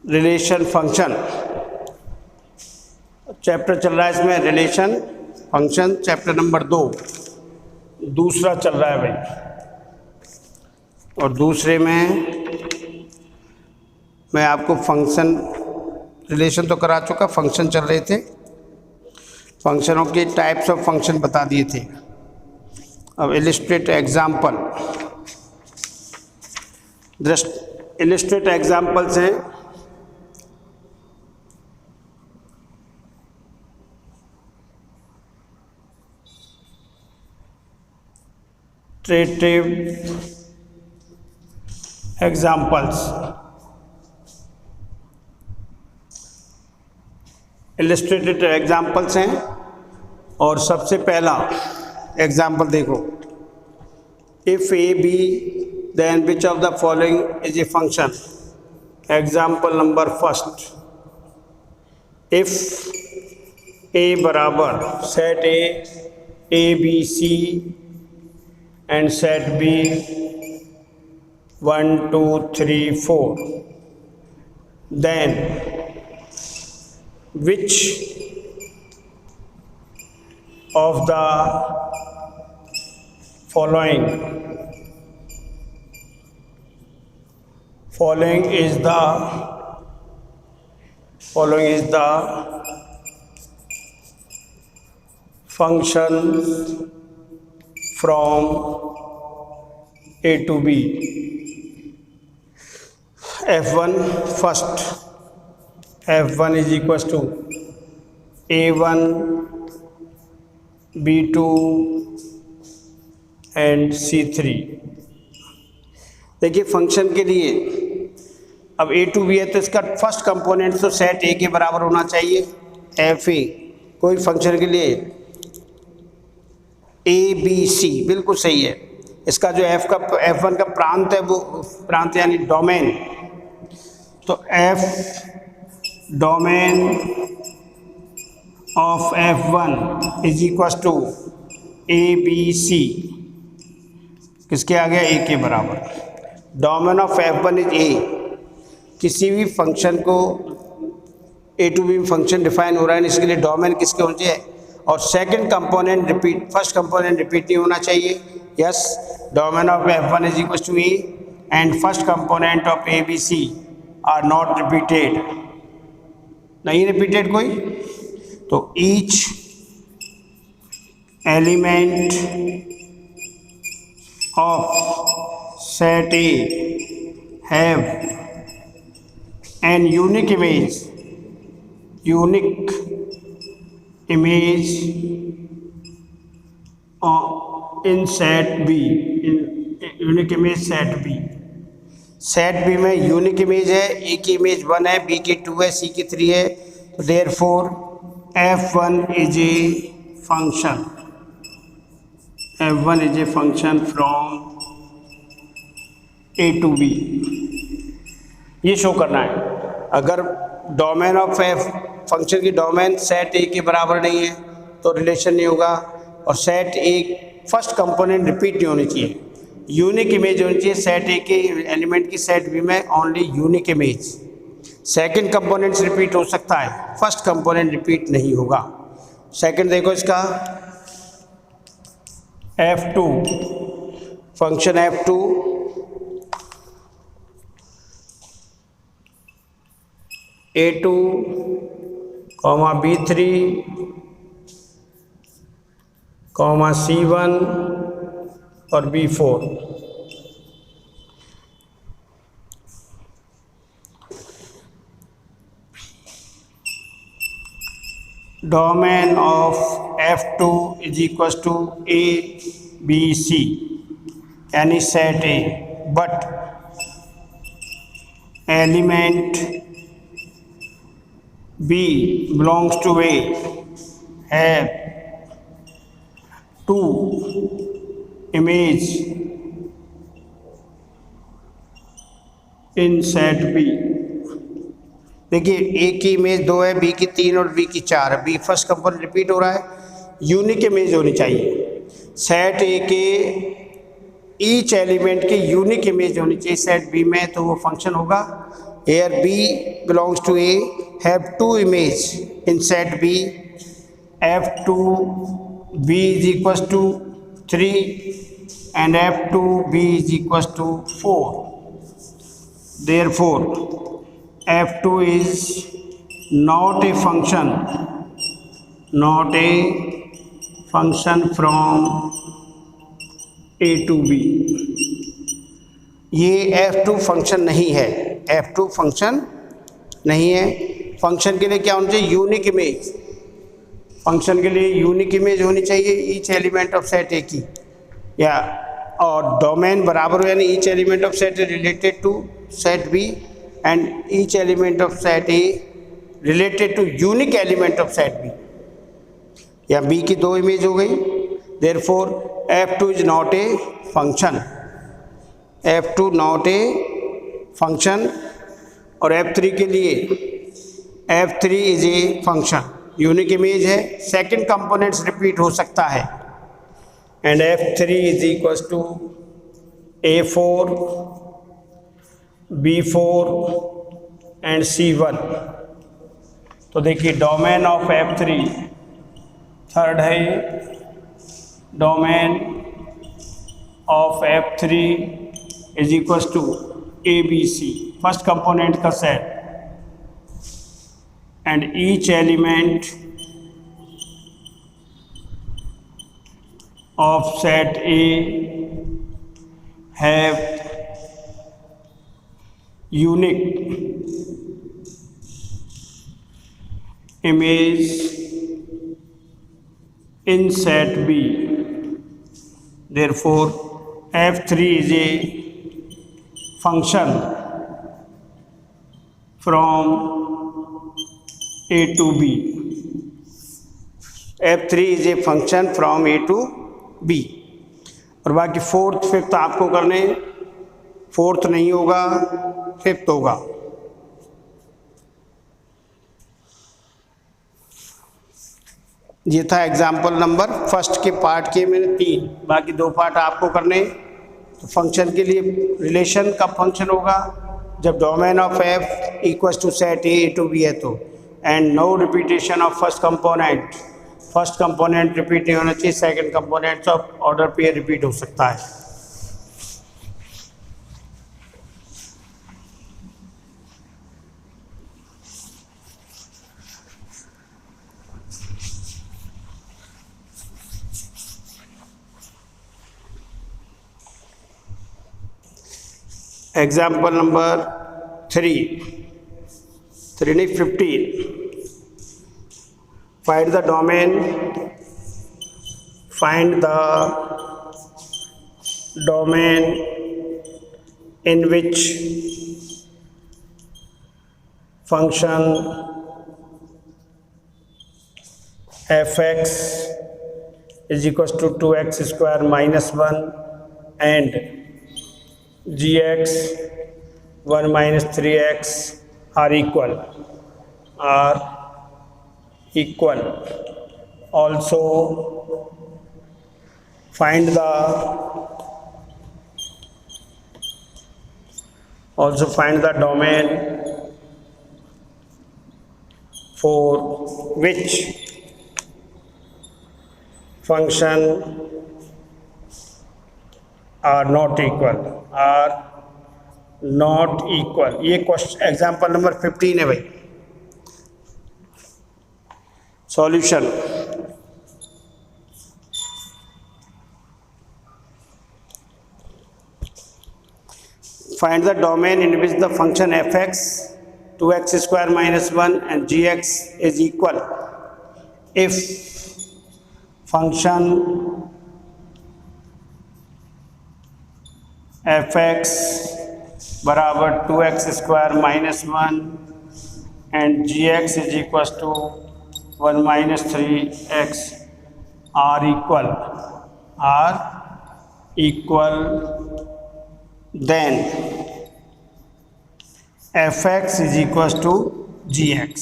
Relation function chapter चल रहा है, इसमें रिलेशन फंक्शन चैप्टर नंबर 2 दूसरा चल रहा है भाई। और दूसरे में मैं आपको फंक्शन रिलेशन तो करा चुका, फंक्शन चल रहे थे, फंक्शनों के टाइप्स ऑफ फंक्शन बता दिए थे। अब इलिस्ट्रेट एग्जाम्पल, इलिस्ट्रेट एग्जाम्पल्स हैं ट्रेटिव एग्जाम्पल्स, इलिस्ट्रेटेड एग्जाम्पल्स हैं। और सबसे पहला एग्जाम्पल देखो, if A B then which of the following is a function. Example number first, if A बराबर set A B C and set B 1 2 3 4, then which of the following is the function from A to B। F1 first, F1 is equals to A1 B2 and C3। देखिए function के लिए अब A to B है तो इसका first component तो set A के बराबर होना चाहिए। एफ ए कोई फंक्शन के लिए ए बी सी बिल्कुल सही है। इसका जो F1 का प्रांत है वो प्रांत यानी डोमेन, तो F domain of F1 is equal to A B C, किसके आ गया ए के बराबर। डोमेन ऑफ F1 इज ए, किसी भी फंक्शन को ए टू बी फंक्शन डिफाइन हो रहा है इसके लिए डोमेन किसके होना चाहिए, और second component repeat, first component repeat नहीं होना चाहिए। Yes, domain of F1 is equal to A and first component of A B C are not repeated, नहीं रिपीटेड कोई, तो each element of set A have an unique image in set B, unique image set B। Set B में unique image है, A की image 1 है, B की 2 है, सी की 3 है, तो therefore F1 is a function, F1 is a function from A to B. ये शो करना है। अगर डोमेन ऑफ F फंक्शन की डोमेन सेट ए के बराबर नहीं है तो रिलेशन नहीं होगा, और set A first component repeat नहीं होनी चाहिए, यूनिक इमेज होनी चाहिए सेट ए के एलिमेंट की सेट बी में, only unique image. Second components repeat हो सकता है, फर्स्ट कंपोनेंट रिपीट नहीं होगा। सेकंड देखो इसका F2 function F2 A2 comma B3 comma C1 और B4। Domain of F2 is equal to A B C यानी set A, but element B belongs to A have 2 image in set B। देखिए ए की image 2 है, B की 3 और B की 4 है। B first component repeat हो रहा है, यूनिक इमेज होनी चाहिए। सेट ए के ईच एलिमेंट की यूनिक इमेज होनी चाहिए सेट बी में, तो वो फंक्शन होगा। here B belongs to A, have two image in set B, F2B is equals to 3 and F2B is equals to 4. Therefore, F2 is not a function from A to B. ये F2 function नहीं है, F2 function नहीं है। Function के लिए क्या होना चाहिए? Unique image. फंक्शन के लिए यूनिक इमेज होनी चाहिए each element of set A की, या और डोमेन बराबर हो, यानी each element of set A related to set B and each element of set A related to unique element of set B. या बी की दो इमेज हो गई। Therefore F2 is not a function, F2 not a function. और F3 के लिए F3 is a function, unique image है, second components repeat हो सकता है। And F3 is equals to A4, B4 and C1। तो देखिए डोमेन ऑफ F3 थर्ड है, domain of F3 is equals to ABC, first component का set, and each element of set A have unique image in set B. Therefore, F3 is a function from A to B. F3 is a function from A to B. और बाकी fourth fifth आपको करने, fourth नहीं होगा, fifth होगा। ये था example number first के पार्ट के मैंने 3, बाकी 2 पार्ट आपको करने। तो फंक्शन के लिए रिलेशन कब फंक्शन होगा? जब domain of F equals to set A to B है तो, and no repetition of first component repeat नहीं होना चाहिए, second components of order pair repeat हो सकता है। Example number 3 नहीं 15. Find the domain in which function fx is equals to 2x square minus 1 and gx 1 minus 3x are equal. Also find the domain for which function are not equal. ये question example number 15 है भाई। Solution, find the domain in which the function fx 2x square minus 1 and gx is equal if function fx बराबर 2x square minus 1 and gx is equals to 1 minus 3x are equal, then fx is equals to gx.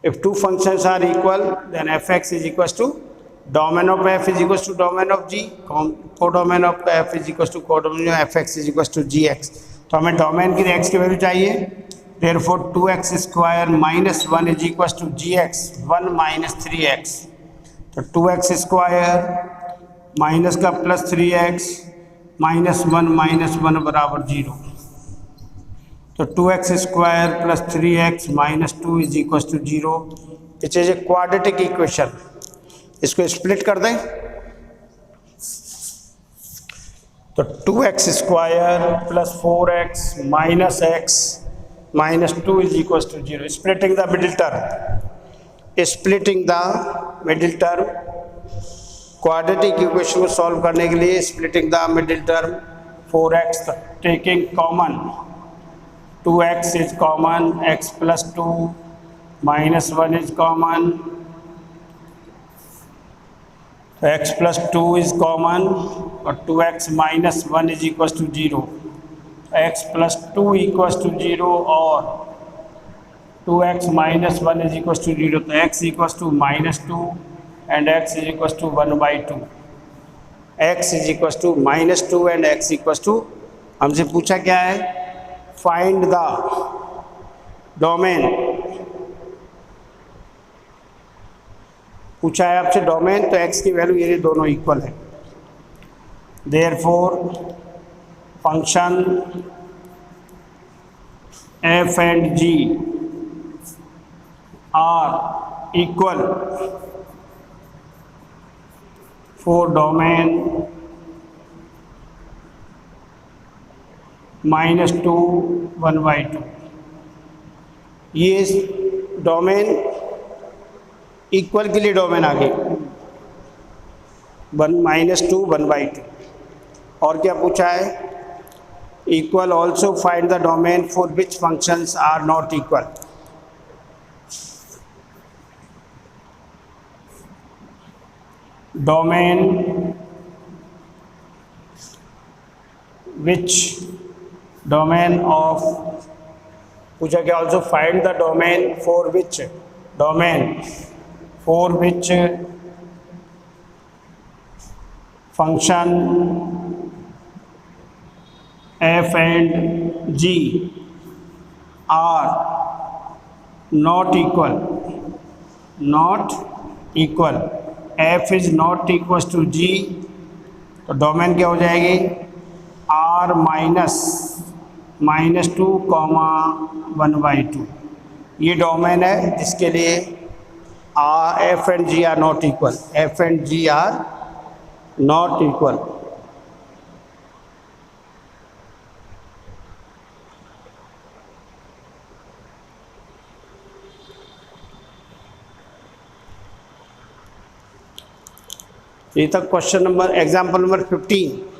If two functions are equal, then fx is equals to domain of f is equals to domain of g, codomain of f is equals to codomain of fx is equals to gx. तो हमें domain की x की value चाहिए, therefore 2x square minus 1 is equal to gx 1 minus 3x। तो 2x square minus का plus 3x minus 1 बराबर 0। तो 2x square plus 3x minus 2 is equal to 0, which is a quadratic equation. इसको split कर दें तो 2x square plus 4x minus x minus 2 is equal to 0। Splitting the middle term, splitting the middle term, quadratic equation को solve करने के लिए splitting the middle term 4x taking common, 2x is common, x plus 2 minus 1 is common, so x plus 2 is common और 2x minus 1 is equals to 0, x plus 2 equals to 0 और 2x minus 1 is equals to 0, तो x equals to minus 2 and x is equals to 1 by 2, x is equals to minus 2 and x equals to, हमसे पूछा क्या है, find the domain, पूछा है आपसे domain, तो x की वैल्यू ये दोनों इक्वल है, therefore function f and g are equal for domain minus 2 1 by 2। ये डोमेन इक्वल के लिए डोमेन आ गई, 1 माइनस 2 1 by 2। और क्या पूछा है, equal also find the domain for which functions are not equal. Domain which domain of, पूछा क्या, also find the domain for which, domain for which function f and g are not equal, not equal, f is not equal to g, तो domain क्या हो जाएगी, r minus 2 comma 1 by 2। ये domain है जिसके लिए f and g are not equal, f and g are not equal. ये तक question number, example number 15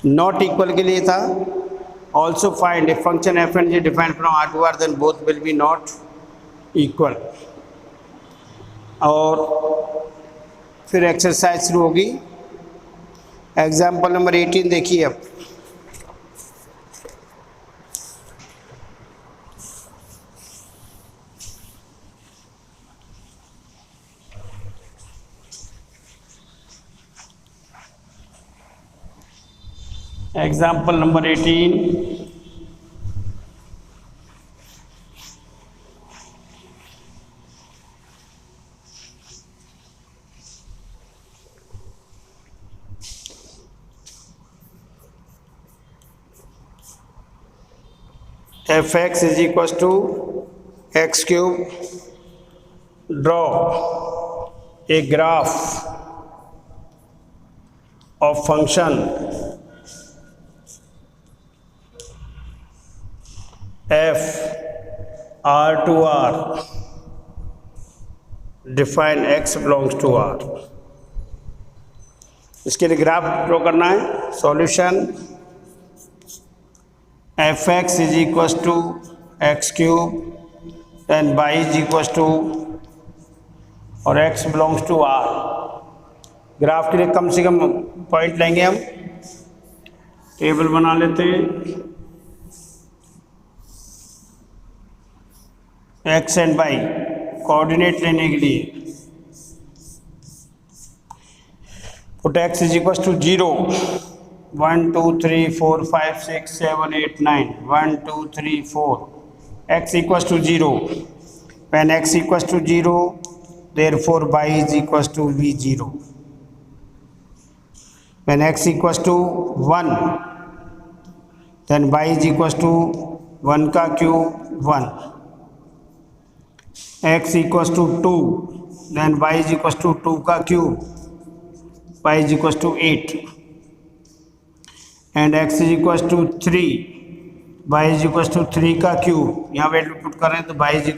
not equal के लिए था। Also find a function f and g defined from R to R then both will be not equal. और फिर exercise शुरू होगी। Example number 18 देखिए अब। Example number 18, fx is equals to x cube. Draw a graph of function f r to r, define x belongs to r। इसके लिए graph draw करना है। Solution F X is equal to X cube and Y is equal to, और X belongs to R. Graph के लिए कम से कम point लेंगे हम, टेबल बना लेते हैं। एक्स एंड वाई कोऑर्डिनेट लेने के लिए put x is equal to 0 1 2 3 4 5 6 7 8 9 1 2 3 4 x equals to 0. When x equals to 0, therefore y is equals to v0. When x equals to 1, then y is equals to 1 का cube 1. x equals to 2, then y is equals to 2 का cube, y is equals to 8. And x is equals to 3, y is equals to 3 का cube. यहाँ value put करें तो y is equals